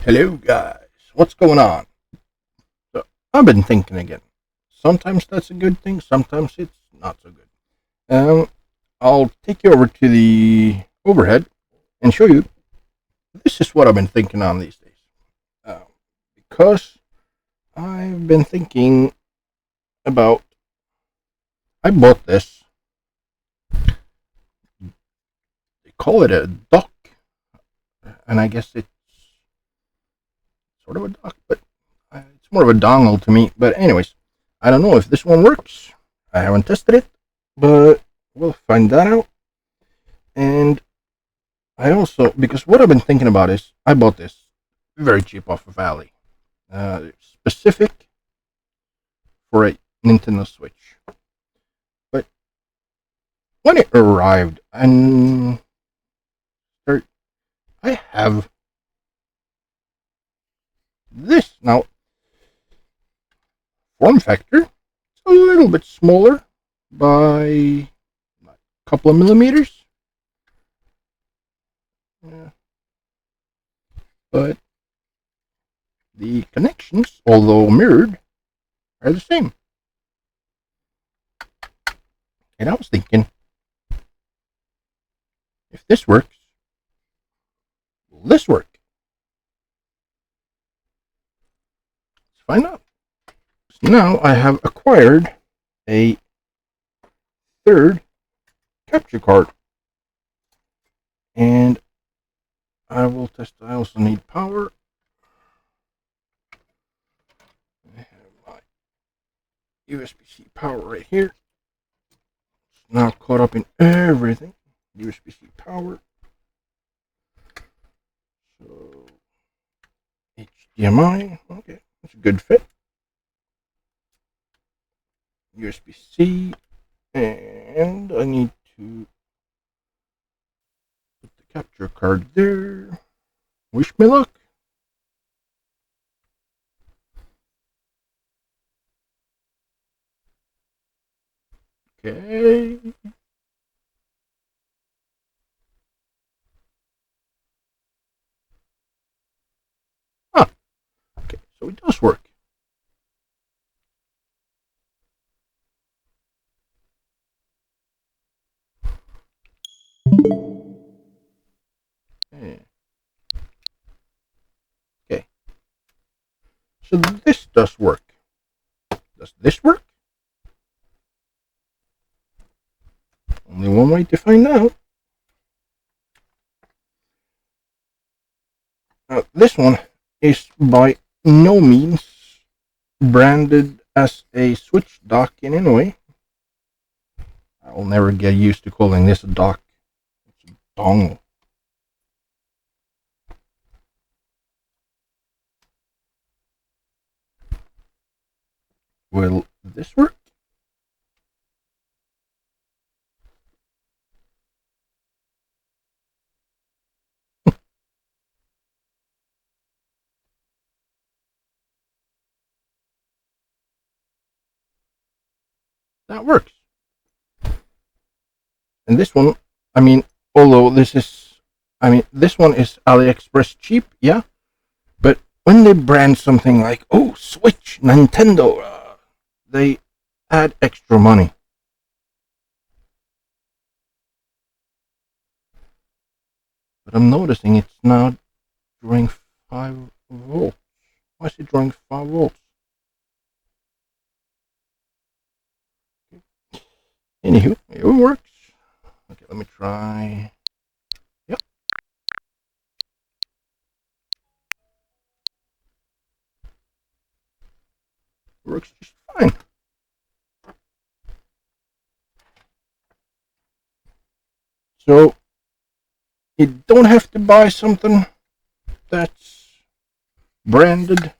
Hello, guys. What's going on? So, I've been thinking again. Sometimes that's a good thing, sometimes it's not so good. Um, I'll take you over to the overhead and show you. This is what I've been thinking on these days. Um, because I've been thinking about. I bought this. They call it a dock, and I guess it's sort of a dock, but it's more of a dongle to me. But anyways, I don't know if this one works. I haven't tested it, but we'll find that out. And I also, because what I've been thinking about is, I bought this very cheap off of Valley, specific for a Nintendo Switch. But when it arrived, and I have this now. Form factor, it's a little bit smaller by a couple of millimeters. Yeah. But the connections, although mirrored, are the same. And I was thinking, if this works, will this work? Let's find out. So now I have acquired a third capture card. And I will test. I also need power. I have my USB-C power right here. It's now caught up in everything. USB-C power. So HDMI. Okay, that's a good fit. USB-C, and I need to put the capture card there. Wish me luck. Okay. Ah, okay, so it does work. Okay. So this does work. Does this work? Only one way to find out. This one is by no means branded as a Switch dock in any way. I will never get used to calling this a dock. It's a dongle. Will this work? That works. And this one, I mean, although this one is AliExpress cheap, yeah. But when they brand something like, oh, Switch, Nintendo, they add extra money. But I'm noticing it's now drawing 5 volts. Why is it drawing 5 volts? Anywho, it works. Okay, let me try. Yep. Works just fine. So, you don't have to buy something that's branded.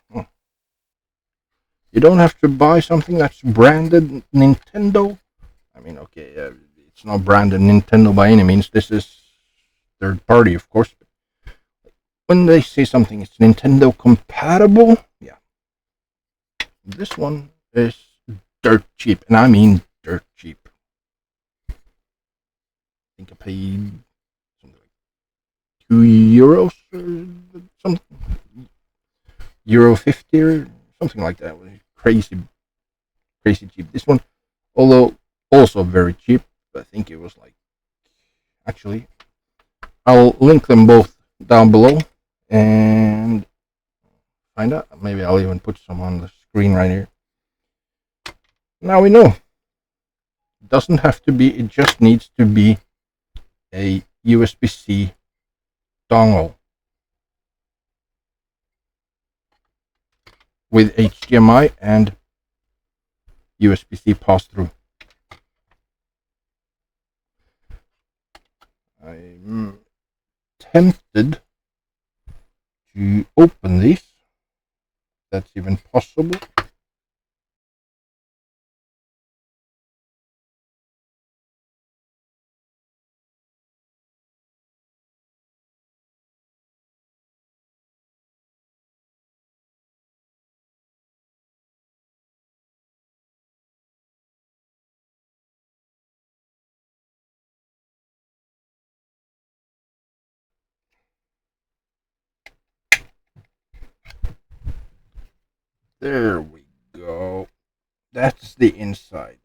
You don't have to buy something that's branded Nintendo. I mean, okay, it's not branded Nintendo by any means. This is third party, of course. When they say something is Nintendo compatible, yeah, this one is dirt cheap, and I mean dirt cheap. I think I paid something like €2 or something. Euro 50 or something like that. Crazy cheap. This one, although also very cheap, I think it was like, actually, I'll link them both down below and find out. Maybe I'll even put some on the screen right here. Now we know. It doesn't have to be, it just needs to be a USB-C dongle with HDMI and USB-C pass-through. I'm tempted to open these. That's even possible. There we go. That's the inside.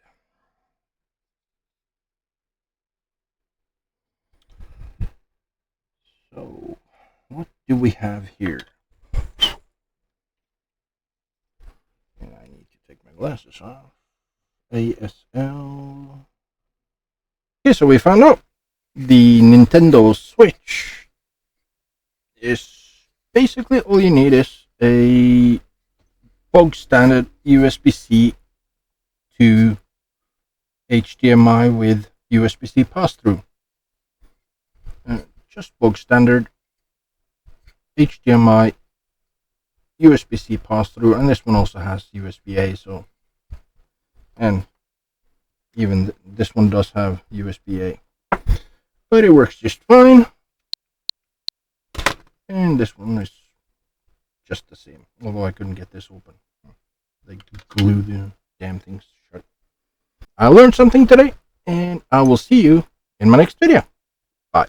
So, what do we have here? And I need to take my glasses off. ASL. Okay, so we found out the Nintendo Switch is basically all you need is a bog standard USB-C to HDMI with USB-C pass-through. Just bog standard HDMI USB-C pass-through, and this one also has USB-A. So, and even this one does have USB-A, but it works just fine. And this one is just the same, although I couldn't get this open. They glue the damn things shut. I learned something today, and I will see you in my next video. Bye.